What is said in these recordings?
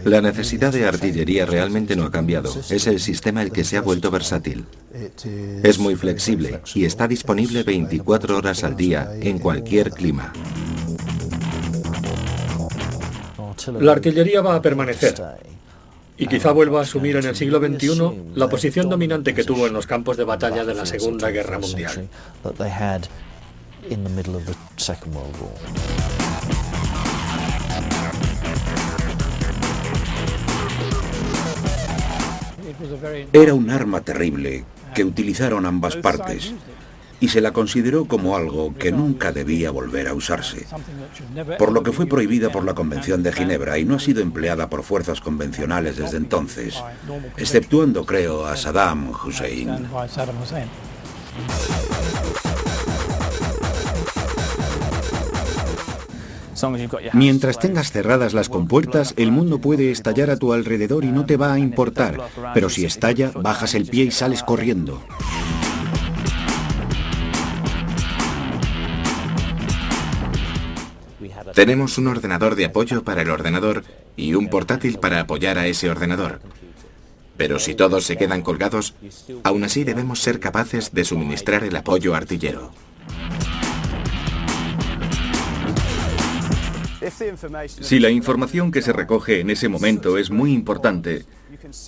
La necesidad de artillería realmente no ha cambiado. Es el sistema el que se ha vuelto versátil. Es muy flexible y está disponible 24 horas al día en cualquier clima. La artillería va a permanecer y quizá vuelva a asumir en el siglo XXI la posición dominante que tuvo en los campos de batalla de la Segunda Guerra Mundial. Era un arma terrible que utilizaron ambas partes y se la consideró como algo que nunca debía volver a usarse, por lo que fue prohibida por la Convención de Ginebra y no ha sido empleada por fuerzas convencionales desde entonces, exceptuando, creo, a Saddam Hussein. Mientras tengas cerradas las compuertas, el mundo puede estallar a tu alrededor y no te va a importar, pero si estalla, bajas el pie y sales corriendo. Tenemos un ordenador de apoyo para el ordenador y un portátil para apoyar a ese ordenador. Pero si todos se quedan colgados, aún así debemos ser capaces de suministrar el apoyo artillero. Si la información que se recoge en ese momento es muy importante,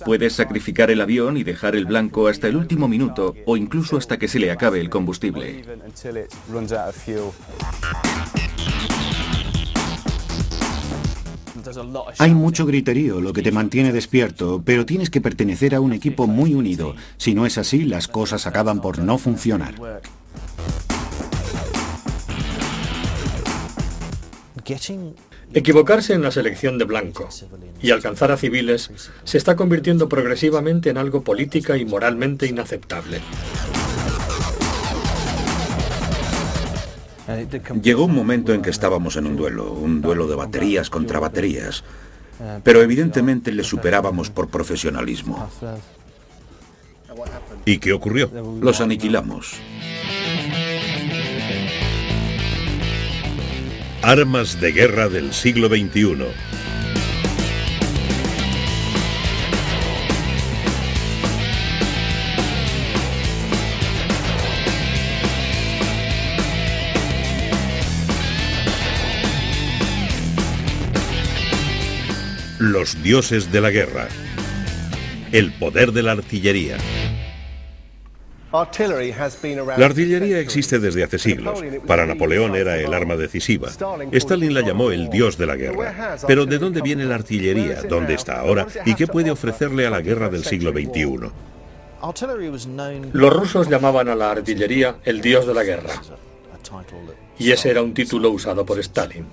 puedes sacrificar el avión y dejar el blanco hasta el último minuto o incluso hasta que se le acabe el combustible. Hay mucho griterío, lo que te mantiene despierto, pero tienes que pertenecer a un equipo muy unido. Si no es así, las cosas acaban por no funcionar. Equivocarse en la selección de blanco y alcanzar a civiles se está convirtiendo progresivamente en algo política y moralmente inaceptable. Llegó un momento en que estábamos en un duelo de baterías contra baterías, pero evidentemente le superábamos por profesionalismo. ¿Y qué ocurrió? Los aniquilamos. Armas de guerra del siglo XXI. Los dioses de la guerra. El poder de la artillería. La artillería existe desde hace siglos. Para Napoleón era el arma decisiva. Stalin la llamó el dios de la guerra. Pero ¿de dónde viene la artillería? ¿Dónde está ahora? ¿Y qué puede ofrecerle a la guerra del siglo XXI? Los rusos llamaban a la artillería el dios de la guerra. Y ese era un título usado por Stalin.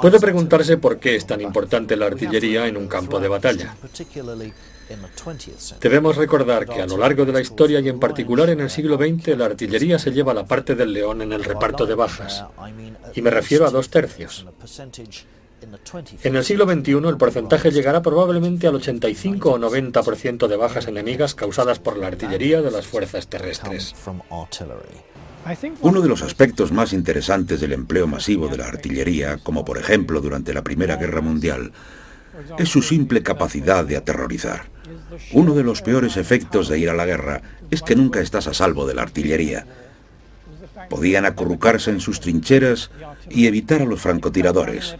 Puede preguntarse por qué es tan importante la artillería en un campo de batalla. Debemos recordar que a lo largo de la historia y en particular en el siglo XX, la artillería se lleva la parte del león en el reparto de bajas. Y me refiero a 2/3. En el siglo XXI el porcentaje llegará probablemente al 85 o 90% de bajas enemigas causadas por la artillería de las fuerzas terrestres. Uno de los aspectos más interesantes del empleo masivo de la artillería, como por ejemplo durante la Primera Guerra Mundial, es su simple capacidad de aterrorizar. Uno de los peores efectos de ir a la guerra es que nunca estás a salvo de la artillería. Podían acurrucarse en sus trincheras y evitar a los francotiradores,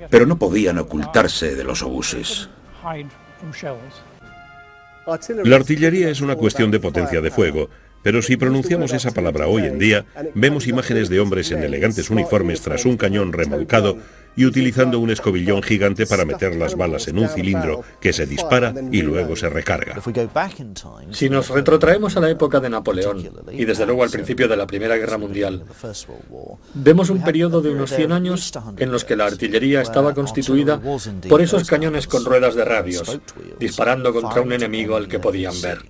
pero no podían ocultarse de los obuses. La artillería es una cuestión de potencia de fuego, pero si pronunciamos esa palabra hoy en día, vemos imágenes de hombres en elegantes uniformes tras un cañón remolcado y utilizando un escobillón gigante para meter las balas en un cilindro que se dispara y luego se recarga. Si nos retrotraemos a la época de Napoleón, y desde luego al principio de la Primera Guerra Mundial, vemos un periodo de unos 100 años en los que la artillería estaba constituida por esos cañones con ruedas de radios, disparando contra un enemigo al que podían ver.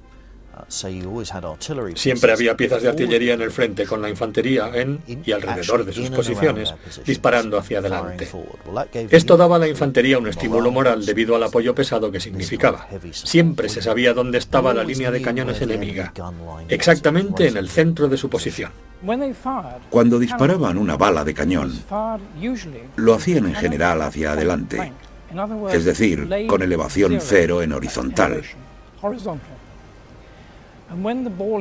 Siempre había piezas de artillería en el frente con la infantería en y alrededor de sus posiciones, disparando hacia adelante. Esto daba a la infantería un estímulo moral debido al apoyo pesado que significaba. Siempre se sabía dónde estaba la línea de cañones enemiga, exactamente en el centro de su posición. Cuando disparaban una bala de cañón, lo hacían en general hacia adelante, es decir, con elevación cero en horizontal.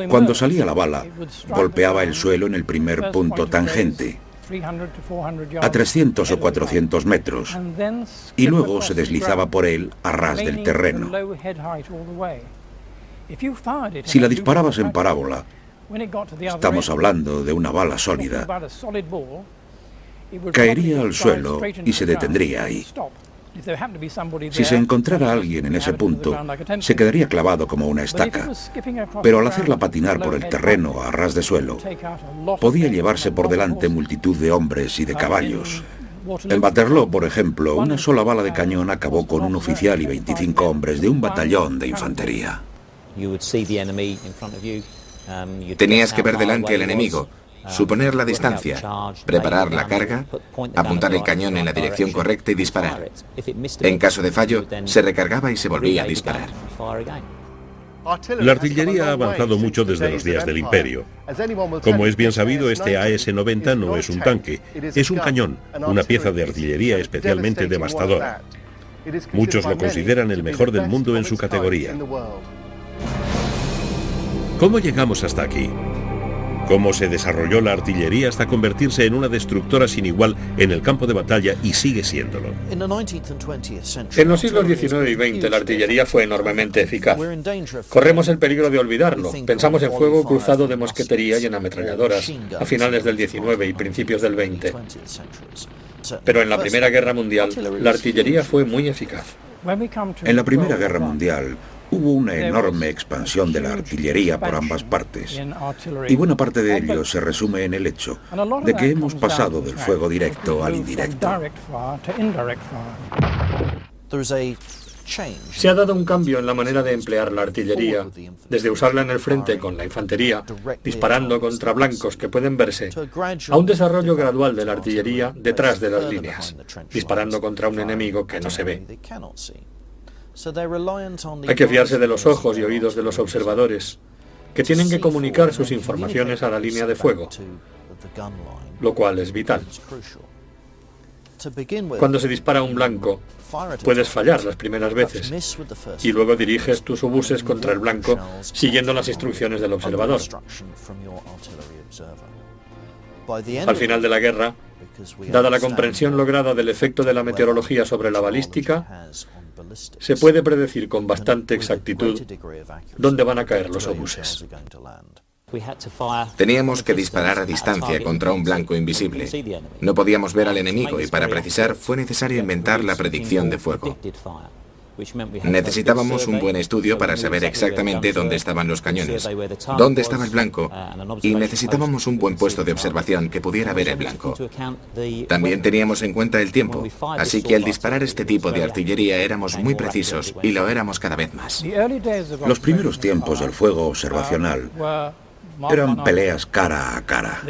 Cuando salía la bala, golpeaba el suelo en el primer punto tangente, a 300 o 400 metros, y luego se deslizaba por él a ras del terreno. Si la disparabas en parábola, estamos hablando de una bala sólida, caería al suelo y se detendría ahí. Si se encontrara alguien en ese punto, se quedaría clavado como una estaca, pero al hacerla patinar por el terreno a ras de suelo, podía llevarse por delante multitud de hombres y de caballos. En Waterloo, por ejemplo, una sola bala de cañón acabó con un oficial y 25 hombres de un batallón de infantería. Tenías que ver delante al enemigo, suponer la distancia, preparar la carga, apuntar el cañón en la dirección correcta y disparar. En caso de fallo, se recargaba y se volvía a disparar. La artillería ha avanzado mucho desde los días del Imperio. Como es bien sabido, este AS-90 no es un tanque, es un cañón, una pieza de artillería especialmente devastadora. Muchos lo consideran el mejor del mundo en su categoría. ¿Cómo llegamos hasta aquí? ¿Cómo se desarrolló la artillería hasta convertirse en una destructora sin igual en el campo de batalla y sigue siéndolo? En los siglos XIX y XX la artillería fue enormemente eficaz. Corremos el peligro de olvidarlo. Pensamos en fuego cruzado de mosquetería y en ametralladoras a finales del XIX y principios del XX. Pero en la Primera Guerra Mundial la artillería fue muy eficaz. En la Primera Guerra Mundial hubo una enorme expansión de la artillería por ambas partes, y buena parte de ello se resume en el hecho de que hemos pasado del fuego directo al indirecto. Se ha dado un cambio en la manera de emplear la artillería, desde usarla en el frente con la infantería, disparando contra blancos que pueden verse, a un desarrollo gradual de la artillería detrás de las líneas, disparando contra un enemigo que no se ve. Hay que fiarse de los ojos y oídos de los observadores, que tienen que comunicar sus informaciones a la línea de fuego, lo cual es vital. Cuando se dispara a un blanco, puedes fallar las primeras veces, y luego diriges tus obuses contra el blanco siguiendo las instrucciones del observador. Al final de la guerra, dada la comprensión lograda del efecto de la meteorología sobre la balística, se puede predecir con bastante exactitud dónde van a caer los obuses. Teníamos que disparar a distancia contra un blanco invisible. No podíamos ver al enemigo y para precisar fue necesario inventar la predicción de fuego. Necesitábamos un buen estudio para saber exactamente dónde estaban los cañones, dónde estaba el blanco, y necesitábamos un buen puesto de observación que pudiera ver el blanco. También teníamos en cuenta el tiempo, así que al disparar este tipo de artillería éramos muy precisos y lo éramos cada vez más. Los primeros tiempos del fuego observacional eran peleas cara a cara.